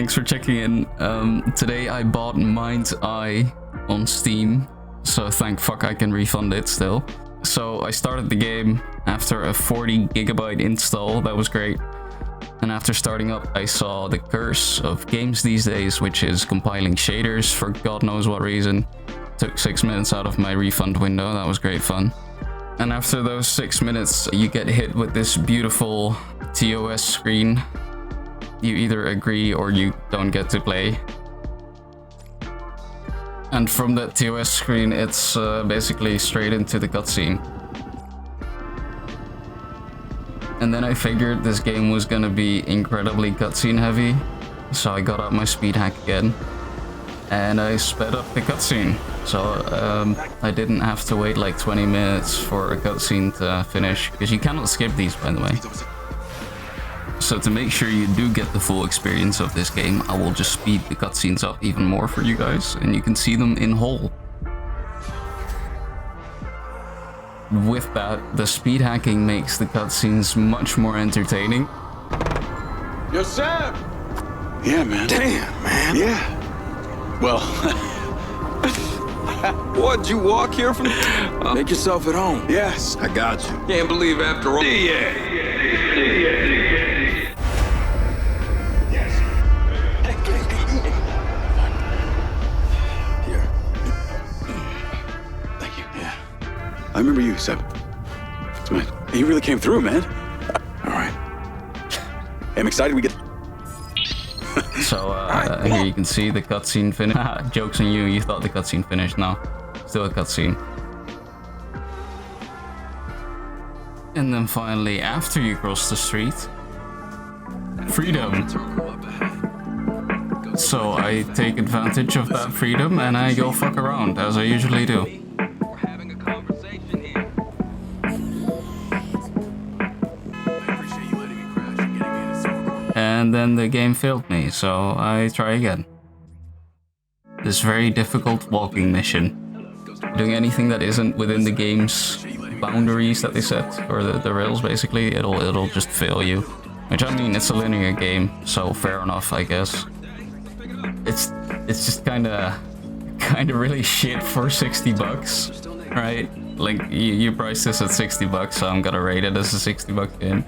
thanks for checking in. Today I bought MindsEye on Steam, so thank fuck I can refund it still. So I started the game after a 40 gigabyte install, that was great. And after starting up, I saw the curse of games these days, which is compiling shaders for God knows what reason. Took 6 minutes out of my refund window, that was great fun. And after those 6 minutes, you get hit with this beautiful TOS screen. You either agree or you don't get to play. And from that TOS screen, it's basically straight into the cutscene. And then I figured this game was gonna be incredibly cutscene heavy, so I got out my speed hack again. And I sped up the cutscene, so I didn't have to wait like 20 minutes for a cutscene to finish, because you cannot skip these, by the way. So to make sure you do get the full experience of this game, I will just speed the cutscenes up even more for you guys, and you can see them in whole. With that, the speed hacking makes the cutscenes much more entertaining. Yo, Sam! Yeah, man. Damn, man. Yeah. Well, What'd you walk here from? make yourself at home. Yes, I got you. Can't believe after all. Here. Thank you. Yeah. I remember you, Seb. It's my. You really came through, man. All right. I'm excited we get. So here you can see the cutscene finish. Joke's on you, you thought the cutscene finished. No, still a cutscene. And then finally, after you cross the street, freedom. So I take advantage of that freedom and I go fuck around, as I usually do. And then the game failed me, so I try again. This very difficult walking mission. Doing anything that isn't within the game's boundaries that they set, or the rails basically, it'll just fail you. Which, I mean, it's a linear game, so fair enough, I guess. It's just kinda really shit for 60 bucks, right? Like, you priced this at 60 bucks, so I'm gonna rate it as a 60-buck game.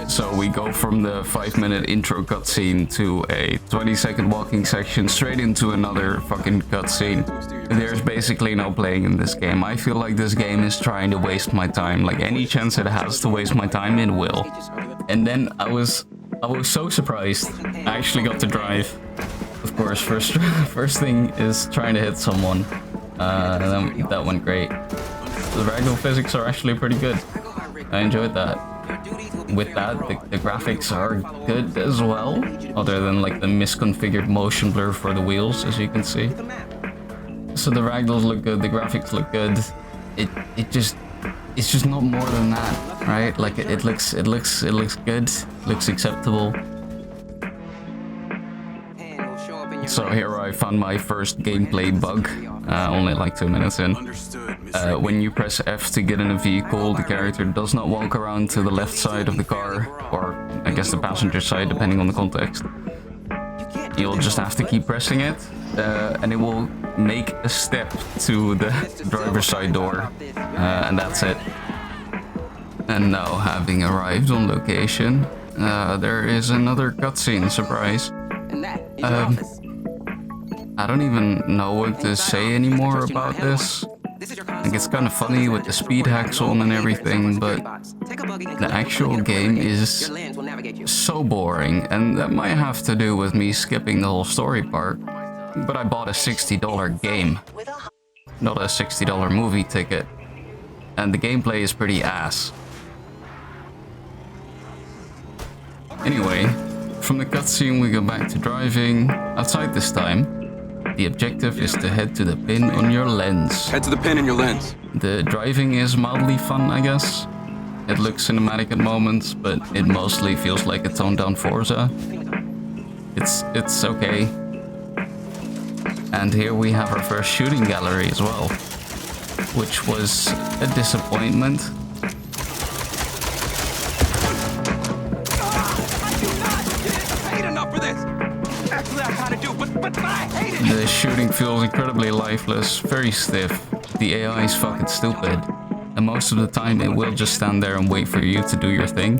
So we go from the 5-minute intro cutscene to a 20-second walking section straight into another fucking cutscene. There's basically no playing in this game. I feel like this game is trying to waste my time. Like, any chance it has to waste my time, it will. And then I was so surprised. I actually got to drive. Of course, first thing is trying to hit someone. And then that went great. The ragdoll physics are actually pretty good. I enjoyed that. With that, the graphics are good as well, other than like the misconfigured motion blur for the wheels, as you can see. So the ragdolls look good, the graphics look good. It's just not more than that, right? Like it looks good, looks acceptable. So here I found my first gameplay bug, only like 2 minutes in. When you press F to get in a vehicle, the character does not walk around to the left side of the car, or I guess the passenger side, depending on the context. You'll just have to keep pressing it, and it will make a step to the driver's side door, and that's it. And now, having arrived on location, there is another cutscene, surprise. I don't even know what to say anymore about this. Like, it's kind of funny with the speed hacks on and everything, but the actual game is so boring, and that might have to do with me skipping the whole story part. But I bought a $60 game, not a $60 movie ticket, and the gameplay is pretty ass. Anyway, from the cutscene we go back to driving, outside this time. The objective is to head to the pin on your lens. Head to the pin in your lens. The driving is mildly fun, I guess. It looks cinematic at moments, but it mostly feels like a toned-down Forza. It's okay. And here we have our first shooting gallery as well, which was a disappointment. I do not get paid enough for this. shooting feels incredibly lifeless, very stiff. The AI is fucking stupid. And most of the time it will just stand there and wait for you to do your thing.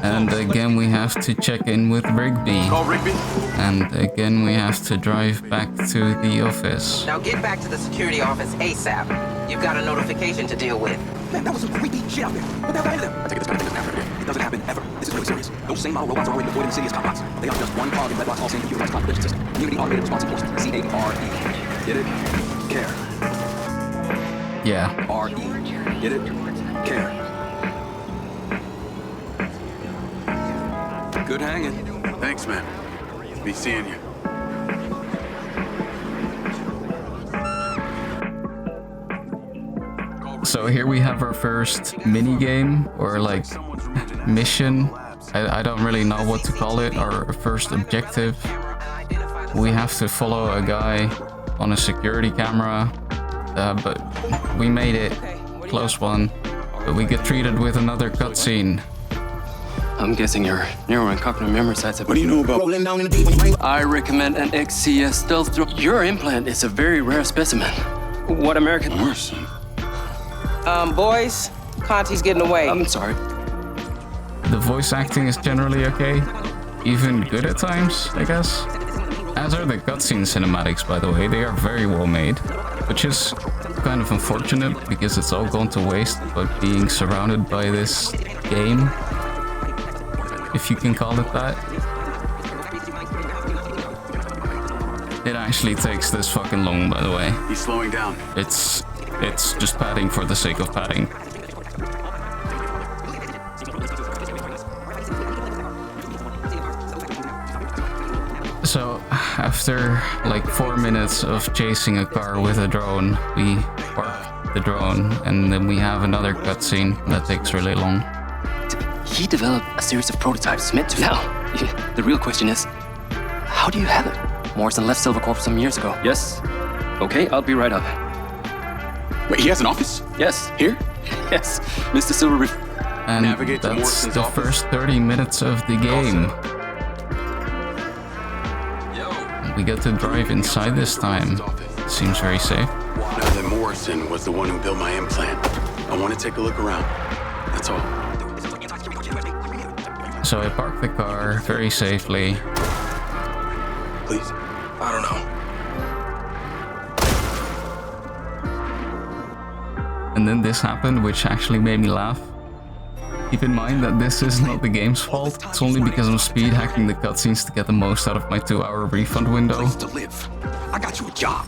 And again we have to check in with Rigby. Call Rigby. And again we have to drive back to the office. Now get back to the security office ASAP. You've got a notification to deal with. Man, that was some creepy shit out there. What the hell happened to them? I take it this kind of thing doesn't happen every day. It doesn't happen ever. This is really serious. Those same model robots are already deployed in the city as cop bots. They are just one cog in Bedlock's all-seeing computerized competition system. Community Automated Response Enforcement. C-A-R-E. Get it? Care. Yeah. R-E. Get it? Care. Good hanging. Thanks, man. Be seeing you. So here we have our first mini game, or like mission. I don't really know what to call it. Our first objective. We have to follow a guy on a security camera, but we made it. Close one. But we get treated with another cutscene. I'm guessing your neural and cognitive memory sites have... What do you know about... I recommend an XCS stealth drone. Your implant is a very rare specimen. What American... Morrison? Boys, Conti's getting away. I'm sorry. The voice acting is generally okay. Even good at times, I guess. As are the cutscene cinematics, by the way. They are very well made. Which is kind of unfortunate, because it's all gone to waste by being surrounded by this game. If you can call it that. It actually takes this fucking long, by the way. He's slowing down. It's just padding for the sake of padding. So, after like 4 minutes of chasing a car with a drone, we park the drone, and then we have another cutscene that takes really long. He developed a series of prototypes meant to... Now, the real question is, how do you have it? Morrison left Silvercorp some years ago. Yes. Okay, I'll be right up. Wait, he has an office? Yes. Here? Yes. Mr. Silver... And Navigate to that's Morrison's the office. first 30 minutes of the game. We get to drive inside this time. Seems very safe. Now that Morrison was the one who built my implant, I want to take a look around. That's all. So I park the car very safely. Please. I don't know. And then this happened, which actually made me laugh. Keep in mind that this is not the game's fault. It's only because I'm speed hacking the cutscenes to get the most out of my 2-hour refund window. Place to live. I got you a job.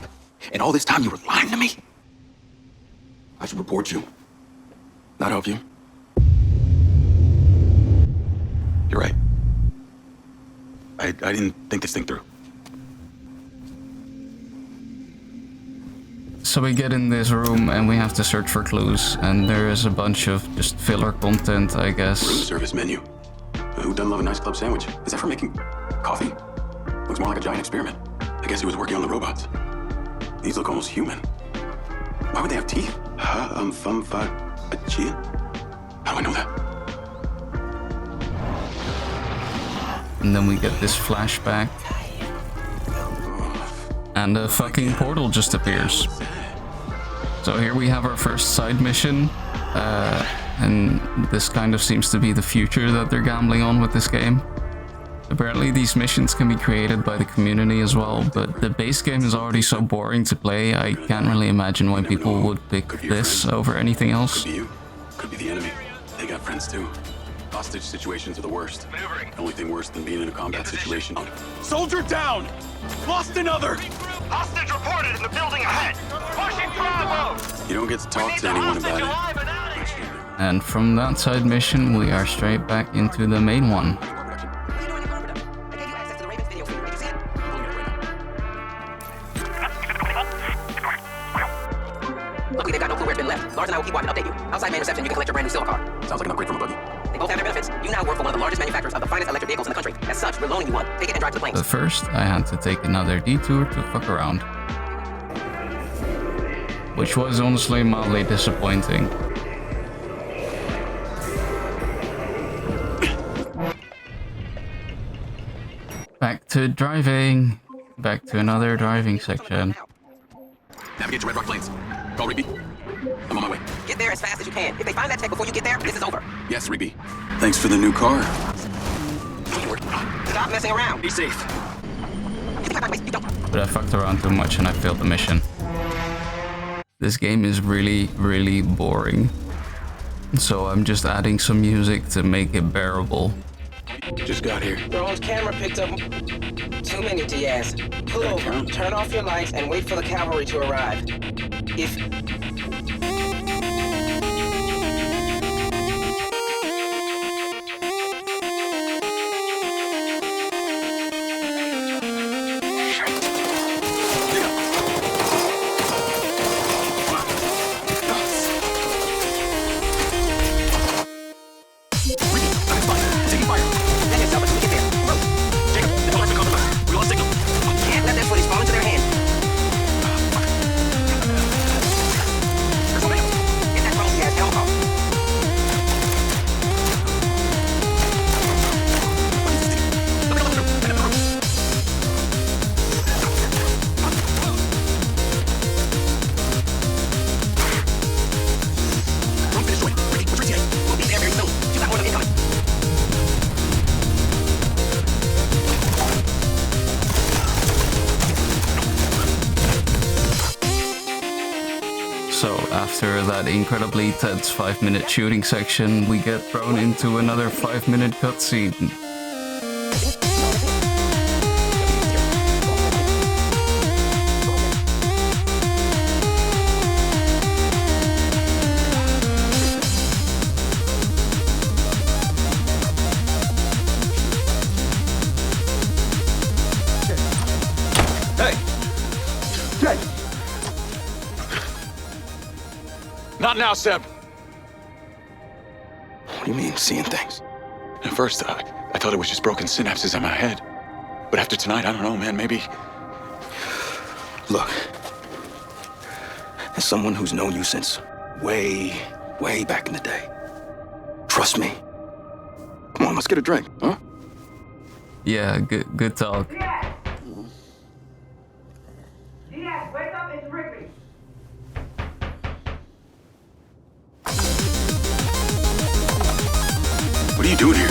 And all this time you were lying to me? I should report you. Not help you. You're right. I didn't think this thing through. So we get in this room and we have to search for clues, and there is a bunch of just filler content, I Room guess. service menu. Who doesn't love a nice club sandwich? Is that for making coffee? Looks more like a giant experiment. I guess he was working on the robots. These look almost human. Why would they have teeth? How do I know that? And then we get this flashback. And a fucking portal just appears. So here we have our first side mission. And this kind of seems to be the future that they're gambling on with this game. Apparently these missions can be created by the community as well, but the base game is already so boring to play, I can't really imagine why people would pick this over anything else. Could be you. Could be the enemy. They got friends too. Hostage situations are the worst. The only thing worse than being in a combat situation. Soldier down! Lost another! Hostage reported in the building ahead. Pushing Bravo. You don't get to talk to anyone about it. And from that side mission, we are straight back into the main one. Luckily, they've got no clue where it's been left. Lars and I will keep watching, update you. Outside main reception, you can collect your brand new silver car. Sounds like an upgrade from a buggy. They both have their benefits. You now work for one of the largest manufacturers of the finest electric vehicles in the country. As such, we're loaning you one. Take it and drive to the plains. But first, I had to take another detour to fuck around. Which was honestly mildly disappointing. Back to driving. Back to another driving section. Navigate to Red Rock Plains. Call Rigby. I'm on my way. Get there as fast as you can. If they find that tech before you get there, this is over. Yes, Rigby. Thanks for the new car. Stop messing around. Be safe. But I fucked around too much and I failed the mission. This game is really, really boring. So I'm just adding some music to make it bearable. Just got here. Drone's camera picked up too many Diaz. Pull over, turn off your lights, and wait for the cavalry to arrive. If... So after that incredibly tense 5-minute shooting section, we get thrown into another 5-minute cutscene. Not now, Seb. What do you mean, seeing things? At first, I thought it was just broken synapses in my head. But after tonight, I don't know, man, maybe... Look, as someone who's known you since way, way back in the day, trust me. Come on, let's get a drink, huh? Yeah, good talk. Diaz, wake up, it's Rigby. What are you doing here?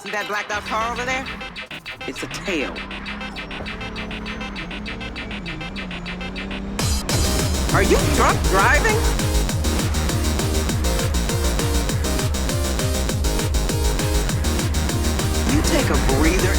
See that blacked out car over there? It's a tail. Are you drunk driving? You take a breather.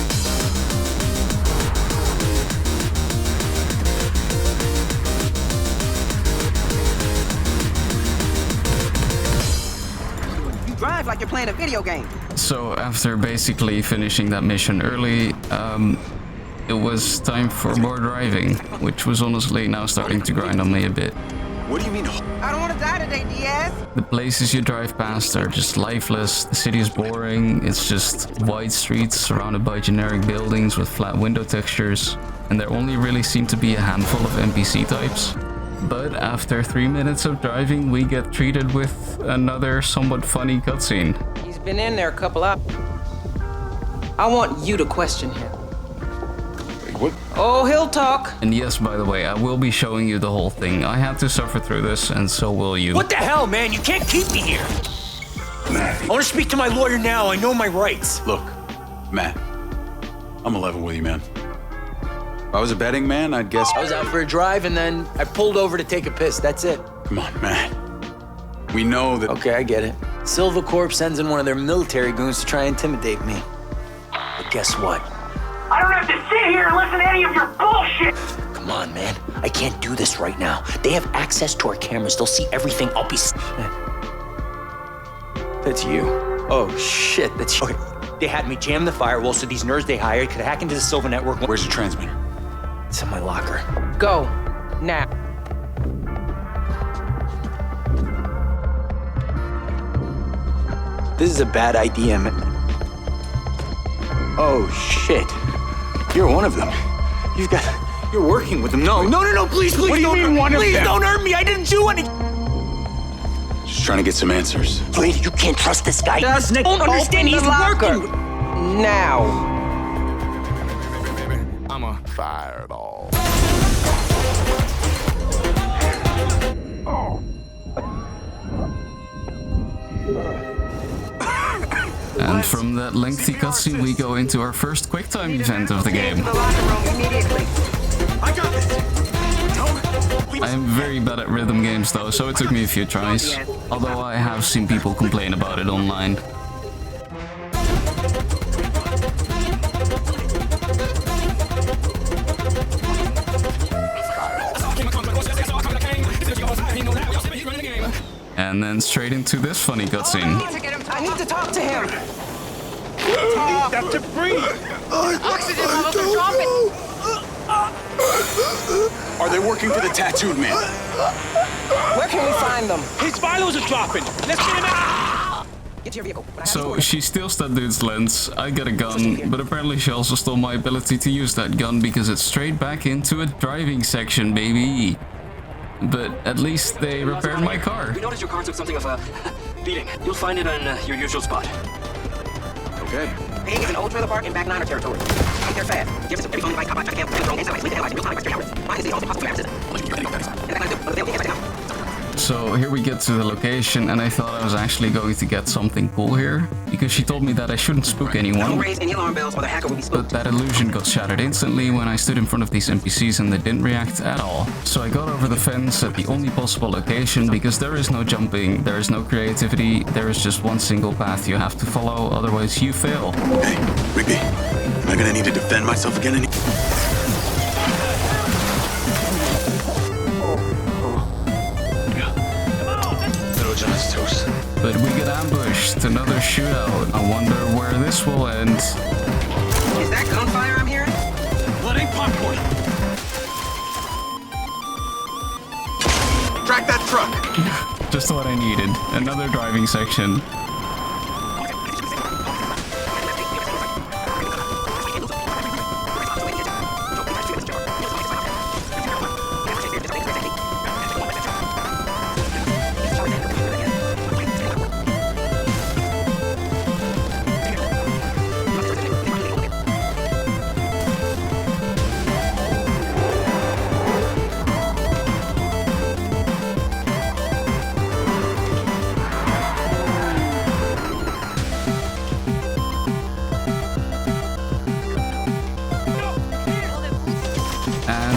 You drive like you're playing a video game. So after basically finishing that mission early, it was time for more driving, which was honestly now starting to grind on me a bit. What do you mean? I don't want to die today, Diaz. The places you drive past are just lifeless, the city is boring, it's just wide streets surrounded by generic buildings with flat window textures, and there only really seem to be a handful of NPC types. But after 3 minutes of driving, we get treated with another somewhat funny cutscene. He's been in there a couple hours. I want you to question him. What? Oh, he'll talk. And yes, by the way, I will be showing you the whole thing. I had to suffer through this, and so will you. What the hell, man? You can't keep me here. Matt. I want to speak to my lawyer now. I know my rights. Look, Matt, I'm a level with you, man. If I was a betting man, I'd guess... I was out for a drive and then I pulled over to take a piss. That's it. Come on, Matt. We know that... Okay, I get it. Silva Corp sends in one of their military goons to try and intimidate me. But guess what? I don't have to sit here and listen to any of your bullshit! Come on, man. I can't do this right now. They have access to our cameras. They'll see everything. I'll be... That's you. Oh, shit. That's you. Okay. They had me jam the firewall so these nerds they hired could hack into the Silva network. Where's the transmitter? It's in my locker. Go. Now. This is a bad idea, man. Oh, shit. You're one of them. You're working with them. No, please, What do you don't mean hurt me. one of Please them? don't hurt me. I didn't do anything. Just trying to get some answers. Lady, you can't trust this guy. Just You don't understand. open He's the locker. working. Now. I'm a fireball. And from that lengthy cutscene, we go into our first Quicktime event of the game. The locker room immediately. I got this. I am very bad at rhythm games though, so it took me a few tries. Although I have seen people complain about it online. And then straight into this funny cutscene. I need to talk to him. Got to breathe. Oxygen levels are dropping. Are they working for the tattooed man? Where can we find them? His vitals are dropping. Let's get him out. Get to your vehicle. So she steals that dude's lens, I get a gun, but apparently she also stole my ability to use that gun because it's straight back into a driving section, baby. But at least they repaired my car. We noticed your car took something of a beating. You'll find it on your usual spot. Okay. Paying is an old trailer park in back niner territory. I'm there fast. Give us a every phone device, cop out, camp, and drone, inside, we can analyze in real time, for 3 hours. Mine is the ultimate possible accident. And that I do, but they'll get out. So here we get to the location, and I thought I was actually going to get something cool here, because she told me that I shouldn't spook Don't anyone. raise any alarm bells or the hacker will be spooked. But that illusion got shattered instantly when I stood in front of these NPCs and they didn't react at all. So I got over the fence at the only possible location because there is no jumping, there is no creativity, there is just one single path you have to follow, otherwise you fail. Hey, Rigby, am I gonna need to defend myself again? But we get ambushed, another shootout. I wonder where this will end. Is that gunfire I'm hearing? Blood ain't popcorn. Track that truck. Just what I needed. Another driving section.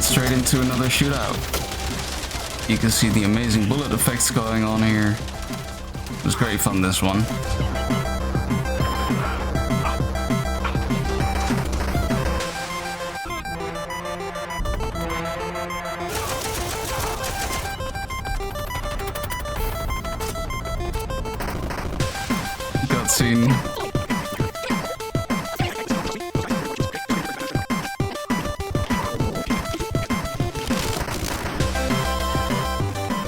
Straight into another shootout. You can see the amazing bullet effects going on here. It was great fun, this one. Cutscene.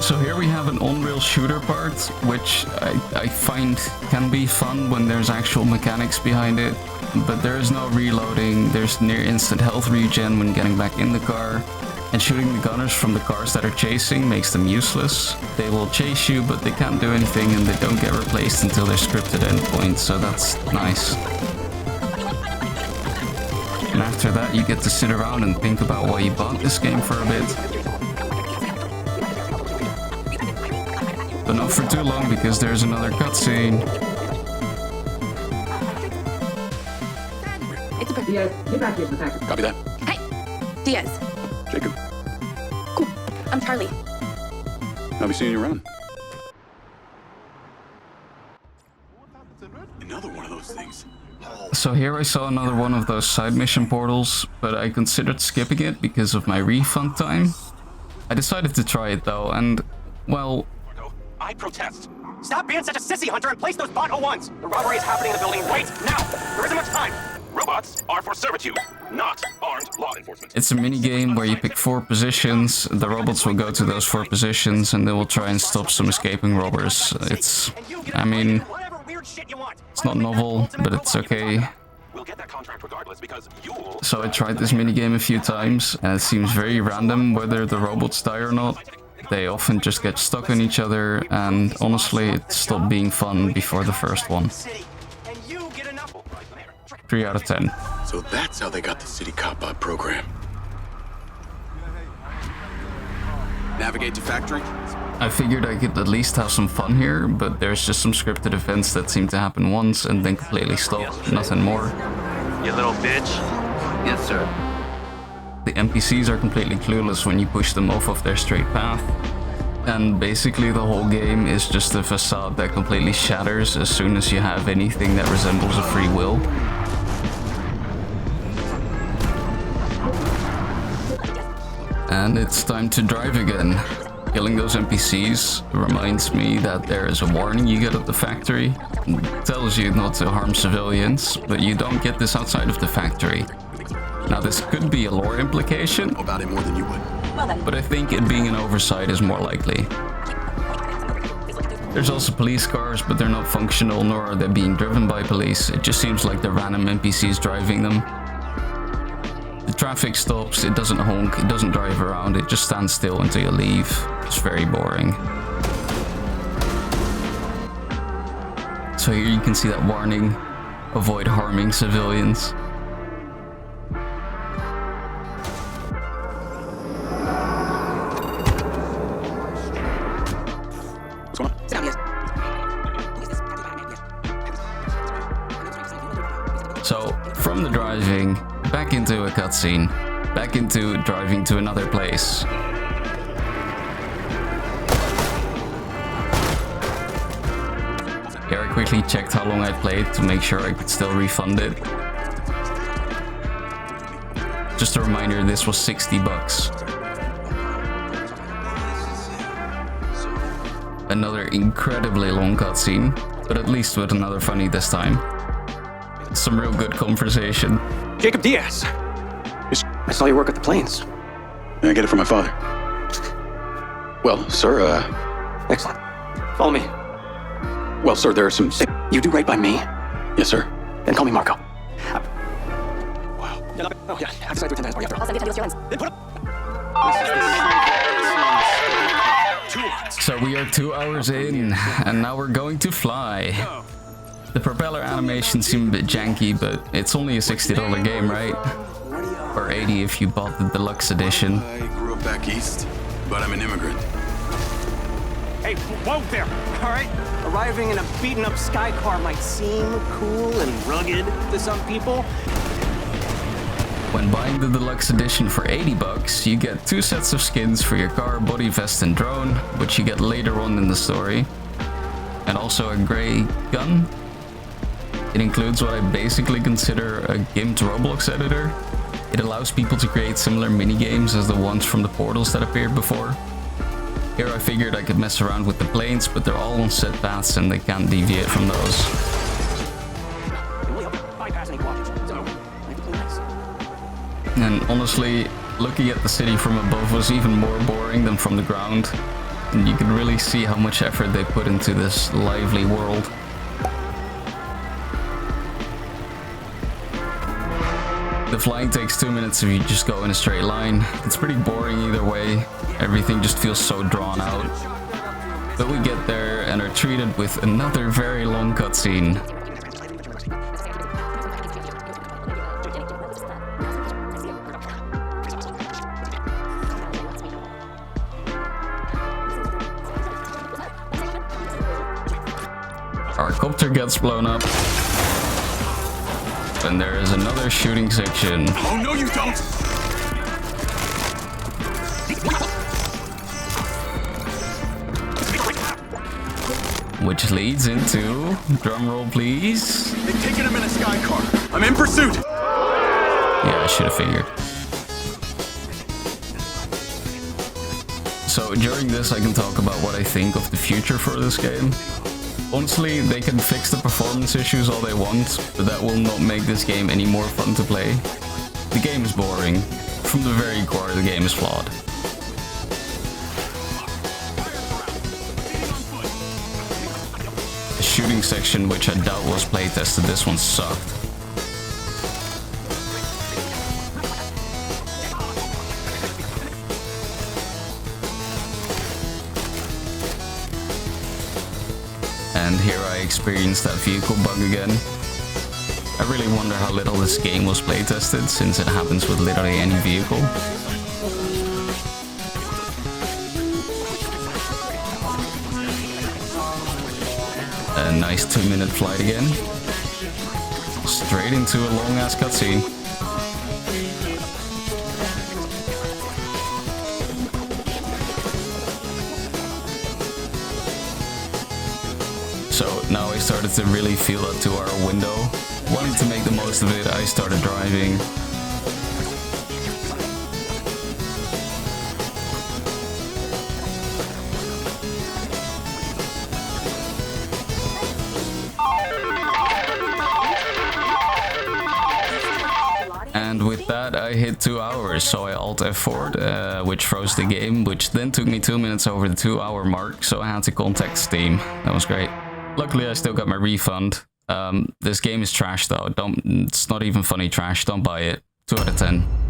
So here we have an on-rail shooter part, which I find can be fun when there's actual mechanics behind it, but there is no reloading, there's near instant health regen when getting back in the car, and shooting the gunners from the cars that are chasing makes them useless. They will chase you, but they can't do anything and they don't get replaced until their scripted endpoint, so that's nice. And after that you get to sit around and think about why you bought this game for a bit. But not for too long, because there's another cutscene. Diaz, get back here for a second. Copy that. Hey, Diaz. Jacob, Cool. I'm Charlie. I'll be seeing you around. Another one of those things. So here I saw another one of those side mission portals, but I considered skipping it because of my refund time. I decided to try it though, and, well... I protest. Stop being such a sissy, Hunter, and place those bot 01s. The robbery is happening in the building right now. There isn't much time. Robots are for servitude, not armed law enforcement. It's a mini game where you pick 4 positions, the robots will go to those 4 positions and they will try and stop some escaping robbers. It's, I mean, it's not novel, but it's okay. So I tried this mini game a few times and it seems very random whether the robots die or not. They often just get stuck on each other, and honestly, it stopped being fun before the first one. 3 out of 10. So that's how they got the city cop-out program. Navigate to factory? I figured I could at least have some fun here, but there's just some scripted events that seem to happen once and then completely stop. Nothing more. You little bitch. Yes, sir. The NPCs are completely clueless when you push them off of their straight path. And basically the whole game is just a facade that completely shatters as soon as you have anything that resembles a free will. And it's time to drive again. Killing those NPCs reminds me that there is a warning you get at the factory. It tells you not to harm civilians, but you don't get this outside of the factory. Now this could be a lore implication, About it more than you would. but I think it being an oversight is more likely. There's also police cars, but they're not functional, nor are they being driven by police. It just seems like they're random NPCs driving them. The traffic stops, it doesn't honk, it doesn't drive around, it just stands still until you leave. It's very boring. So here you can see that warning, avoid harming civilians. So, from the driving, back into a cutscene, back into driving to another place. Here I quickly checked how long I played to make sure I could still refund it. Just a reminder, this was $60. Another incredibly long cutscene, but at least with another funny this time. Some real good conversation. Jacob Diaz. I saw you work at the planes. I get it from my father. Well, sir, Excellent. Follow me. well, sir, there are some... You do right by me? Yes, sir. Then call me Marco. Wow. Oh, yeah. I decided to attend that party after. Also, you your hands. Then put up. So we are 2 hours in, and now we're going to fly. The propeller animations seem a bit janky, but it's only a $60 game, right? Or $80 if you bought the deluxe edition. I grew up back east, but I'm an immigrant. Hey, whoa there, all right? Arriving in a beaten-up sky car might seem cool and rugged to some people. When buying the deluxe edition for $80, you get 2 sets of skins for your car, body, vest, and drone, which you get later on in the story. And also a grey gun. It includes what I basically consider a gimped Roblox editor. It allows people to create similar minigames as the ones from the portals that appeared before. Here I figured I could mess around with the planes, but they're all on set paths and they can't deviate from those. And honestly, looking at the city from above was even more boring than from the ground. And you can really see how much effort they put into this lively world. The flying takes 2 minutes if you just go in a straight line. It's pretty boring either way. Everything just feels so drawn out. But we get there and are treated with another very long cutscene. Our copter gets blown up. And there is another shooting section. Oh, no, you don't! Which leads into, drumroll please. They've taken him in a sky car. I'm in pursuit! Yeah, I should have figured. So during this I can talk about what I think of the future for this game. Honestly, they can fix the performance issues all they want, but that will not make this game any more fun to play. The game is boring. From the very core, the game is flawed. The shooting section, which I doubt was playtested, this one sucked. And here I experienced that vehicle bug again. I really wonder how little this game was playtested, since it happens with literally any vehicle. A nice 2-minute flight again. Straight into a long-ass cutscene. So now I started to really feel that 2-hour window. Wanting to make the most of it, I started driving. And with that I hit 2 hours, so I Alt F4'd, which froze the game, which then took me 2 minutes over the 2-hour mark, so I had to contact Steam. That was great. Luckily I still got my refund. This game is trash though, it's not even funny trash, don't buy it. 2 out of 10.